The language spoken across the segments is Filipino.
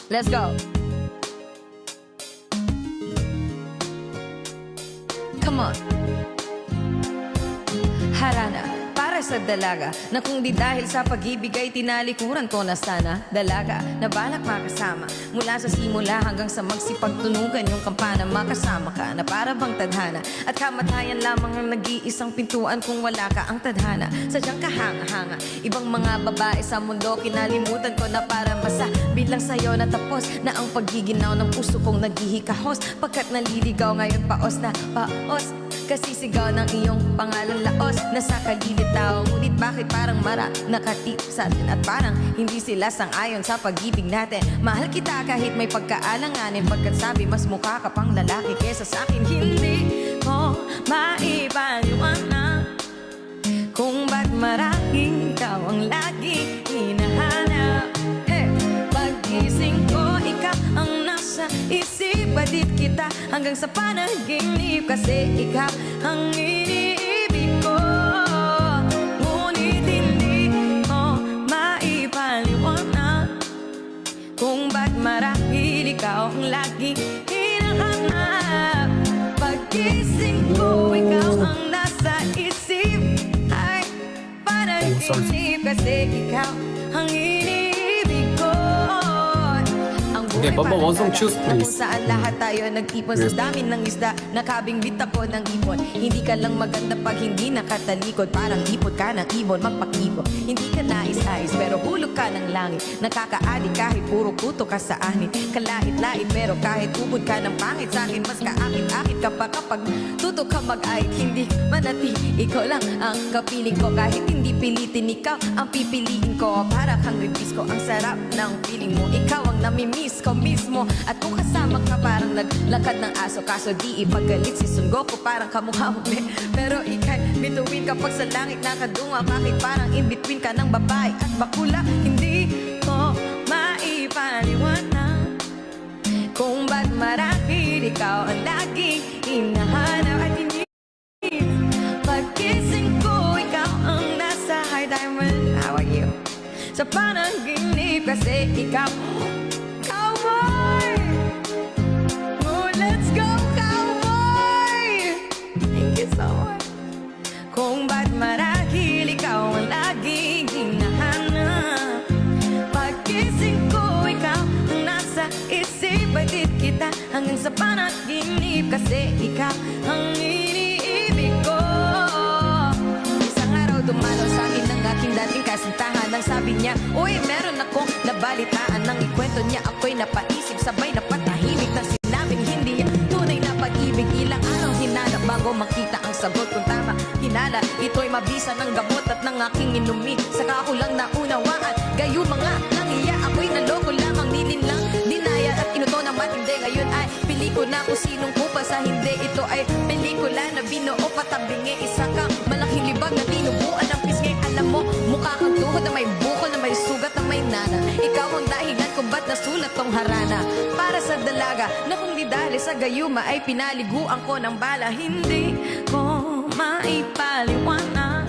Let's go. Come on. Harana, para sa dalaga na kung di dahil sa pag-ibig ay tinalikuran ko na sana. Dalaga na balak makasama mula sa simula hanggang sa magsipagtunugan yung kampana. Makasama ka na para bang tadhana at kamatayan lamang ang nag-iisang pintuan kung wala ka ang tadhana. Sadyang kahanga-hanga ibang mga babae sa mundo kinalimutan ko na para masabi lang sa'yo na tapos na ang paggiginaw ng puso kong naghihikahos pagkat naliligaw ngayon paos na paos. Kasi sigaw ng iyong pangalan laos nasa kagilid tao. Ngunit bakit parang mara nakatip sa atin at parang hindi sila sang-ayon sa pag-ibig natin. Mahal kita kahit may pagkaalanganin pagkat sabi mas mukha ka pang lalaki kesa sa akin. Hindi ko maipaliwanag kung ba't marahil ikaw ang lagi hinahanap. Pag-gising ko ikaw ang nasa isip, badit kita hanggang sa panaginip. Kasi ikaw ang iniibig ko. Ngunit hindi ko maipaliwanag kung ba't marahil ikaw ang lagi hinahanap. Pag-gising ko ikaw ang nasa isip, ay panaginip. Kasi ikaw ang iniibig ko. Okay, Baba, Wonsong, choose Kung please. saan lahat tayo nag-ipon sa dami ng isda, nakabingbit ako ng ibon. Hindi ka lang maganda pag hindi nakatalikod, parang ipot ka ng ibon, magpakibon. Hindi ka nais-ais pero hulog ka ng langit, nakakaadik kahit puro kuto ka sa anin. Kalait-lait pero kahit ubod ka ng pangit sa akin, mas kaakit-akit ka pa kapag tuto ka mag-ait. Hindi manati, ikaw lang ang kapiling ko, kahit hindi pilitin ikaw ang pipiliin ko. Para kang ribis ko, ang sarap ng feeling mo, ikaw ang namimiss ko mismo. At kung kasama ka parang naglakad ng aso, kaso di ipagalit si Son Goku parang kamukha mo pero ikay bituin kapag sa langit nakadunga. Bakit parang in between ka ng babae at bakula? Hindi ko maipaliwanag kung ba't marahil ikaw ang laging hinahanap. At hindi pagkising ko ikaw ang nasa high diamond. How are you? Sa panaginip kasi ikaw cowboy. Oh, let's go cowboy. Thank you so much. Kung ba't marahil ikaw ang laging hinahanap. Pagkising ko ikaw ang nasa isip, badit kita hanggang sa panaginip. Kasi ikaw ang iniibig ko. Isang araw dumalaw sa akin ng aking dating kasintahan. Ang sabi niya, uy, meron akong nabalitaan. Nang ikwento niya ako'y napaisip, sabay napatahimik nang sinabing hindi niya tunay na pag-ibig. Ilang araw hinanap bago makita ang sagot kung tama hinala. Ito'y mabisa ng gamot at ng aking inumin. Saka ko lang naunawaan, gayo mga nangiya. Ako'y naloko lamang, nilin lang dinaya at inuto ng matindi. Ngayon ay pili ko na kung sinong kupa sa hindi. Ito ay pelikula na binuo patabingi. Isa kang malaking libag na tinubuan ng pisngi. Alam mo, mukha kang tuhod na may bukol, na may sugat, na may nana. Ikaw ang dahilan kung ba't nasulat tong harana. Para sa dalaga na kung di dahil sa gayuma ay pinaliguan ko ng bala. Hindi ko maipaliwanag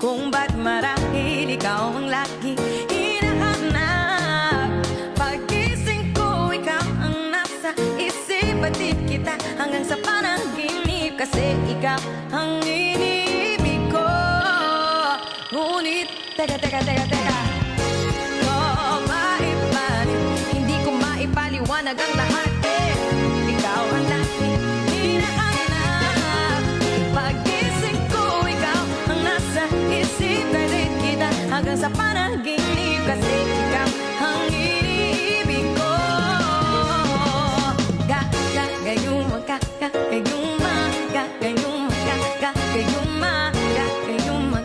kung ba't marahil ikaw ang lagi hinahanap. Paggising ko ikaw ang nasa isip, batid kita hanggang sa panaginip. Kasi ikaw ang iniibig ko. Ngunit, teka hindi ko maipaliwanag ang lahat ikaw ang lagi hinahanap. Paggising ko ikaw ang nasa isip, galit kita hanggang sa panaginip. Kasi ikaw ang iniibig ko. Gayuma, gayuma, gayuma, gayuma, gayuma,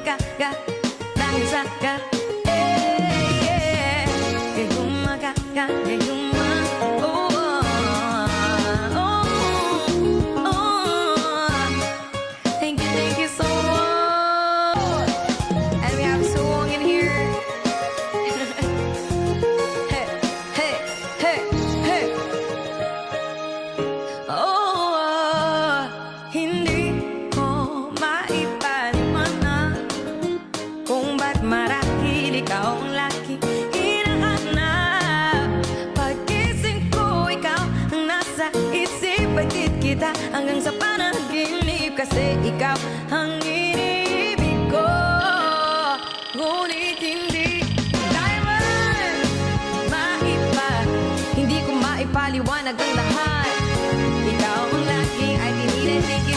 dahil sa gayuma, gayuma, oh, oh, oh. Thank you so much. And we have Suwong in here. Hey, hey, hey, hey. Oh, hindi ko maipaliwanag kung ba't marahil ikaw ang lagi hinahanap. kita hanggang sa panaginip. Kasi ikaw ang iniibig ko. Ngunit hindi diamond maipa, hindi ko maipaliwanag ang lahat. Ikaw ang laging ay tinitindig